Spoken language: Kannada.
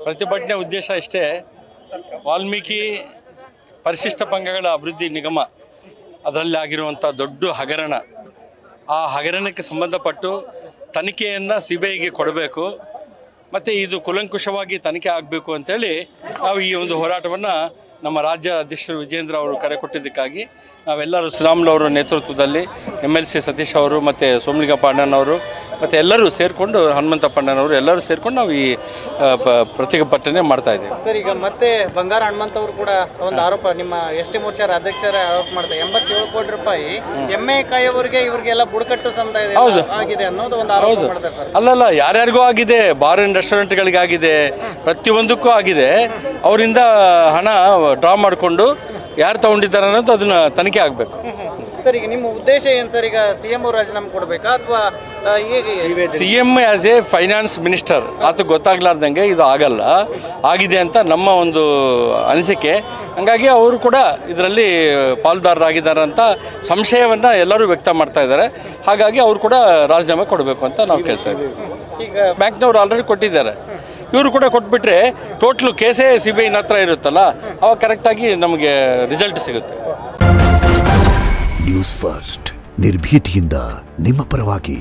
ಪ್ರತಿಭಟನೆ ಉದ್ದೇಶ ಇಷ್ಟೇ, ವಾಲ್ಮೀಕಿ ಪರಿಶಿಷ್ಟ ಪಂಗಡಗಳ ಅಭಿವೃದ್ಧಿ ನಿಗಮ ಅದರಲ್ಲಿ ಆಗಿರುವಂಥ ದೊಡ್ಡ ಹಗರಣ, ಆ ಹಗರಣಕ್ಕೆ ಸಂಬಂಧಪಟ್ಟು ತನಿಖೆಯನ್ನು CBIಗೆ ಕೊಡಬೇಕು ಮತ್ತು ಇದು ಕುಲಂಕುಷವಾಗಿ ತನಿಖೆ ಆಗಬೇಕು ಅಂತೇಳಿ ನಾವು ಈ ಒಂದು ಹೋರಾಟವನ್ನು ನಮ್ಮ ರಾಜ್ಯ ಅಧ್ಯಕ್ಷರು ವಿಜೇಂದ್ರ ಅವರು ಕರೆ ಕೊಟ್ಟಿದ್ದಕ್ಕಾಗಿ ನಾವೆಲ್ಲರೂ ಶ್ರೀರಾಮುಲು ನೇತೃತ್ವದಲ್ಲಿ MLC ಸತೀಶ್ ಅವರು ಮತ್ತು ಸೋಮಲಿಂಗಪ್ಪ ಅಣ್ಣನವರು ಮತ್ತು ಎಲ್ಲರೂ ಸೇರಿಕೊಂಡು ಹನುಮಂತಪ್ಪ ಅಣ್ಣನವರು ಎಲ್ಲರೂ ಸೇರಿಕೊಂಡು ನಾವು ಈ ಪ್ರತಿಭಟನೆ ಮಾಡ್ತಾ ಇದ್ದೇವೆ. ಸರ್, ಈಗ ಮತ್ತೆ ಬಂಗಾರ ಹನುಮಂತವರು ಕೂಡ ಒಂದು ಆರೋಪ, ನಿಮ್ಮ ST ಮೋರ್ಚಾ ಅಧ್ಯಕ್ಷರ ಆರೋಪ ಮಾಡ್ತಾರೆ, 87 ಕೋಟಿ ರೂಪಾಯಿ ಎಮ್ಮೆ ಕಾಯೋವರಿಗೆ ಇವರಿಗೆಲ್ಲ ಬುಡಕಟ್ಟು ಸಮುದಾಯ ಆಗಿದೆ ಅನ್ನೋದು ಒಂದು ಆರೋಪ ಮಾಡ್ತಾರೆ ಸರ್. ಅಲ್ಲಲ್ಲ, ಯಾರ್ಯಾರಿಗೂ ಆಗಿದೆ, ಬಾರ್ ಅಂಡ್ ರೆಸ್ಟೋರೆಂಟ್ಗಳಿಗೆ ಆಗಿದೆ, ಪ್ರತಿಯೊಂದಕ್ಕೂ ಆಗಿದೆ. ಅವರಿಂದ ಹಣ ಡ್ರಾ ಮಾಡಿಕೊಂಡು ಯಾರು ತಗೊಂಡಿದ್ದಾರೆ ಅನ್ನೋದು ಅದನ್ನ ತನಿಖೆ ಆಗಬೇಕು. ಸರ್, ಈಗ ನಿಮ್ಮ ಉದ್ದೇಶ ಏನು ಸರ್? ಈಗ CM ಅವರು ರಾಜೀನಾಮೆ ಕೊಡಬೇಕಾ ಅಥವಾ ಹೇಗೆ? CM as A finance minister ಆತ ಗೊತ್ತಾಗ್ಲಾರ್ದಂಗೆ ಇದು ಆಗಲ್ಲ, ಆಗಿದೆ ಅಂತ ನಮ್ಮ ಒಂದು ಅನಿಸಿಕೆ. ಹಂಗಾಗಿ ಅವರು ಕೂಡ ಇದರಲ್ಲಿ ಪಾಲುದಾರರಾಗಿದ್ದಾರೆ ಅಂತ ಸಂಶಯವನ್ನು ಎಲ್ಲರೂ ವ್ಯಕ್ತ ಮಾಡ್ತಾ ಇದ್ದಾರೆ. ಹಾಗಾಗಿ ಅವರು ಕೂಡ ರಾಜೀನಾಮೆ ಕೊಡಬೇಕು ಅಂತ ನಾವು ಕೇಳ್ತಾ ಇದ್ದೀವಿ. ಈಗ ಬ್ಯಾಂಕ್ನವ್ರು ಆಲ್ರೆಡಿ ಕೊಟ್ಟಿದ್ದಾರೆ, ಇವರು ಕೂಡ ಕೊಟ್ಬಿಟ್ರೆ ಟೋಟ್ಲು ಕೇಸೇ CBI ಹತ್ರ ಇರುತ್ತಲ್ಲ, ಅವಾಗ ಕರೆಕ್ಟಾಗಿ ನಮಗೆ ರಿಸಲ್ಟ್ ಸಿಗುತ್ತೆ. ನ್ಯೂಸ್ ಫಸ್ಟ್, ನಿರ್ಭೀತಿಯಿಂದ ನಿಮ್ಮ ಪರವಾಗಿ.